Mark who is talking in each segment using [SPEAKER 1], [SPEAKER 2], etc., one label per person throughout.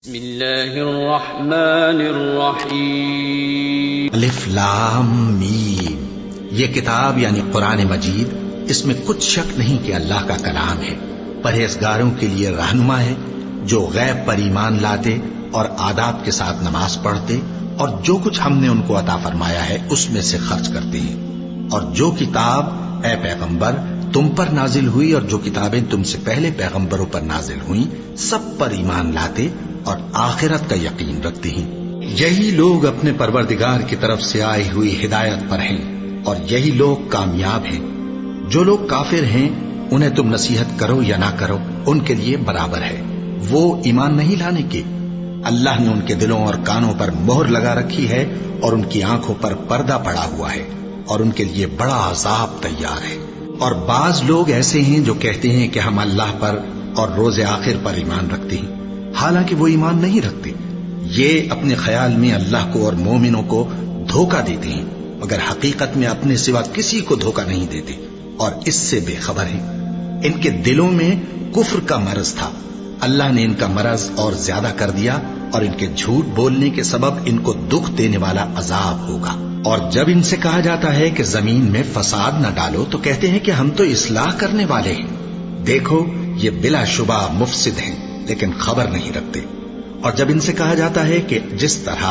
[SPEAKER 1] بسم اللہ الرحمن الرحیم
[SPEAKER 2] الف لام میم، یہ کتاب یعنی قرآن مجید، اس میں کچھ شک نہیں کہ اللہ کا کلام ہے، پرہیزگاروں کے لیے رہنما ہے جو غیب پر ایمان لاتے اور آداب کے ساتھ نماز پڑھتے اور جو کچھ ہم نے ان کو عطا فرمایا ہے اس میں سے خرچ کرتے ہیں، اور جو کتاب اے پیغمبر تم پر نازل ہوئی اور جو کتابیں تم سے پہلے پیغمبروں پر نازل ہوئیں سب پر ایمان لاتے اور آخرت کا یقین رکھتے ہیں، یہی لوگ اپنے پروردگار کی طرف سے آئی ہوئی ہدایت پر ہیں اور یہی لوگ کامیاب ہیں۔ جو لوگ کافر ہیں انہیں تم نصیحت کرو یا نہ کرو ان کے لیے برابر ہے، وہ ایمان نہیں لانے کے۔ اللہ نے ان کے دلوں اور کانوں پر مہر لگا رکھی ہے اور ان کی آنکھوں پر پردہ پڑا ہوا ہے اور ان کے لیے بڑا عذاب تیار ہے۔ اور بعض لوگ ایسے ہیں جو کہتے ہیں کہ ہم اللہ پر اور روز آخر پر ایمان رکھتے ہیں، حالانکہ وہ ایمان نہیں رکھتے۔ یہ اپنے خیال میں اللہ کو اور مومنوں کو دھوکہ دیتے ہیں، مگر حقیقت میں اپنے سوا کسی کو دھوکہ نہیں دیتے اور اس سے بے خبر ہیں۔ ان کے دلوں میں کفر کا مرض تھا، اللہ نے ان کا مرض اور زیادہ کر دیا اور ان کے جھوٹ بولنے کے سبب ان کو دکھ دینے والا عذاب ہوگا۔ اور جب ان سے کہا جاتا ہے کہ زمین میں فساد نہ ڈالو تو کہتے ہیں کہ ہم تو اصلاح کرنے والے ہیں، دیکھو یہ بلا شبہ مفسد ہیں لیکن خبر نہیں رکھتے۔ اور جب ان سے کہا جاتا ہے کہ جس طرح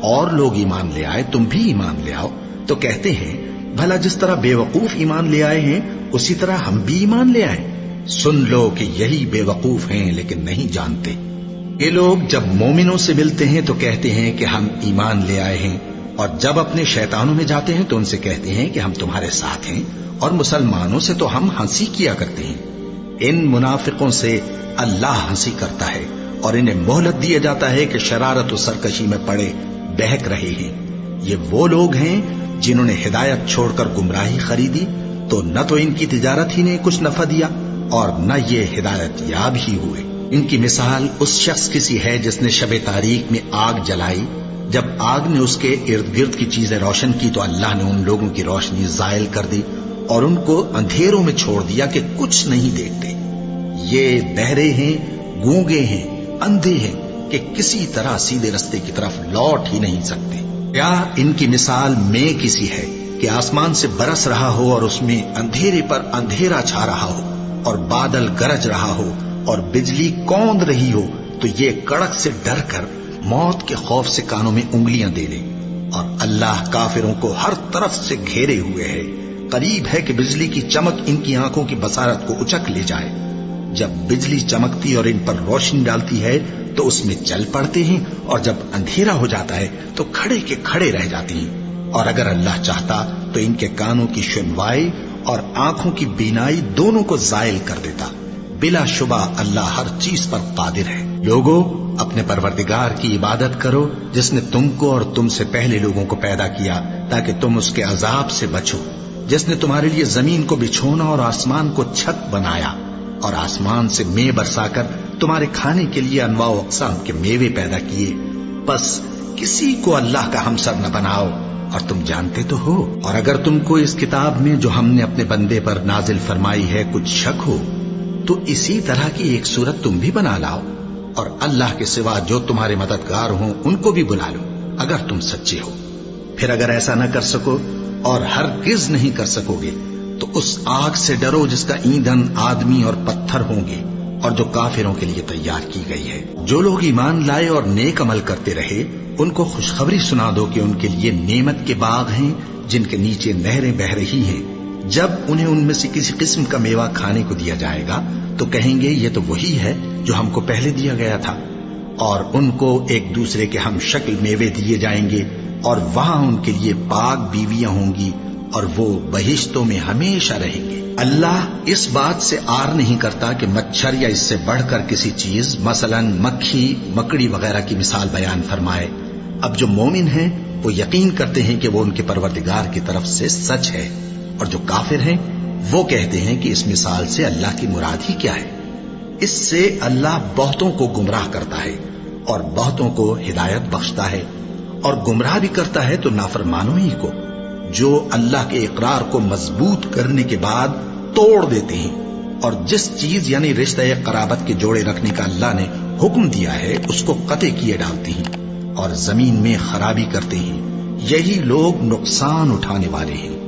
[SPEAKER 2] اور لوگ ایمان لے آئے تم بھی ایمان لے آؤ تو کہتے ہیں بھلا جس طرح بے وقوف ایمان لے آئے ہیں اسی طرح ہم بھی ایمان لے آئیں۔ سن لو کہ یہی بے وقوف ہیں لیکن نہیں جانتے۔ یہ لوگ جب مومنوں سے ملتے ہیں تو کہتے ہیں کہ ہم ایمان لے آئے ہیں، اور جب اپنے شیطانوں میں جاتے ہیں تو ان سے کہتے ہیں کہ ہم تمہارے ساتھ ہیں، اور مسلمانوں سے تو ہم ہنسی کیا کرتے ہیں۔ ان منافقوں سے اللہ ہنسی کرتا ہے اور انہیں مہلت دیا جاتا ہے کہ شرارت و سرکشی میں پڑے بہک رہے ہیں۔ یہ وہ لوگ ہیں جنہوں نے ہدایت چھوڑ کر گمراہی خریدی، تو نہ تو ان کی تجارت ہی نے کچھ نفع دیا اور نہ یہ ہدایت یاب ہی ہوئے۔ ان کی مثال اس شخص کی سی ہے جس نے شب تاریک میں آگ جلائی، جب آگ نے اس کے ارد گرد کی چیزیں روشن کی تو اللہ نے ان لوگوں کی روشنی زائل کر دی اور ان کو اندھیروں میں چھوڑ دیا کہ کچھ نہیں دیکھتے۔ یہ بہرے ہیں، گونگے ہیں، اندھے ہیں کہ کسی طرح سیدھے رستے کی طرف لوٹ ہی نہیں سکتے۔ کیا ان کی مثال میں کسی ہے کہ آسمان سے برس رہا ہو اور اس میں اندھیرے پر اندھیرا چھا رہا ہو اور بادل گرج رہا ہو اور بجلی کوند رہی ہو تو یہ کڑک سے ڈر کر موت کے خوف سے کانوں میں انگلیاں دے لے۔ اور اللہ کافروں کو ہر طرف سے گھیرے ہوئے ہے، قریب ہے کہ بجلی کی چمک ان کی آنکھوں کی بصارت کو اچک لے جائے۔ جب بجلی چمکتی اور ان پر روشنی ڈالتی ہے تو اس میں چل پڑتے ہیں، اور جب اندھیرا ہو جاتا ہے تو کھڑے کے کھڑے رہ جاتے ہیں۔ اور اگر اللہ چاہتا تو ان کے کانوں کی سنوائی اور آنکھوں کی بینائی دونوں کو زائل کر دیتا۔ بلا شبہ اللہ ہر چیز پر قادر ہے۔ لوگو اپنے پروردگار کی عبادت کرو جس نے تم کو اور تم سے پہلے لوگوں کو پیدا کیا تاکہ تم اس کے عذاب سے بچو، جس نے تمہارے لیے زمین کو بچھونا اور آسمان کو چھت بنایا اور آسمان سے مے برسا کر تمہارے کھانے کے لیے انواع و اقسام کے میوے پیدا کیے۔ بس کسی کو اللہ کا ہمسر نہ بناؤ اور تم جانتے تو ہو۔ اور اگر تم کو اس کتاب میں جو ہم نے اپنے بندے پر نازل فرمائی ہے کچھ شک ہو تو اسی طرح کی ایک صورت تم بھی بنا لاؤ، اور اللہ کے سوا جو تمہارے مددگار ہوں ان کو بھی بلا لو اگر تم سچے ہو۔ پھر اگر ایسا نہ کر سکو اور ہرگز نہیں کر سکو گے تو اس آگ سے ڈرو جس کا ایندھن آدمی اور پتھر ہوں گے اور جو کافروں کے لیے تیار کی گئی ہے۔ جو لوگ ایمان لائے اور نیک عمل کرتے رہے ان کو خوشخبری سنا دو کہ ان کے لیے نعمت کے باغ ہیں جن کے نیچے نہریں بہہ رہی ہیں۔ جب انہیں ان میں سے کسی قسم کا میوہ کھانے کو دیا جائے گا تو کہیں گے یہ تو وہی ہے جو ہم کو پہلے دیا گیا تھا، اور ان کو ایک دوسرے کے ہم شکل میوے دیے جائیں گے اور وہاں ان کے لیے پاک بیویاں ہوں گی اور وہ بہشتوں میں ہمیشہ رہیں گے۔ اللہ اس بات سے آر نہیں کرتا کہ مچھر یا اس سے بڑھ کر کسی چیز مثلا مکھی مکڑی وغیرہ کی مثال بیان فرمائے۔ اب جو مومن ہیں وہ یقین کرتے ہیں کہ وہ ان کے پروردگار کی طرف سے سچ ہے، اور جو کافر ہیں وہ کہتے ہیں کہ اس مثال سے اللہ کی مراد ہی کیا ہے۔ اس سے اللہ بہتوں کو گمراہ کرتا ہے اور بہتوں کو ہدایت بخشتا ہے، اور گمراہ بھی کرتا ہے تو نافرمانوں ہی کو، جو اللہ کے اقرار کو مضبوط کرنے کے بعد توڑ دیتے ہیں، اور جس چیز یعنی رشتہ قرابت کے جوڑے رکھنے کا اللہ نے حکم دیا ہے اس کو قطع کیے ڈالتے ہیں اور زمین میں خرابی کرتے ہیں، یہی لوگ نقصان اٹھانے والے ہیں۔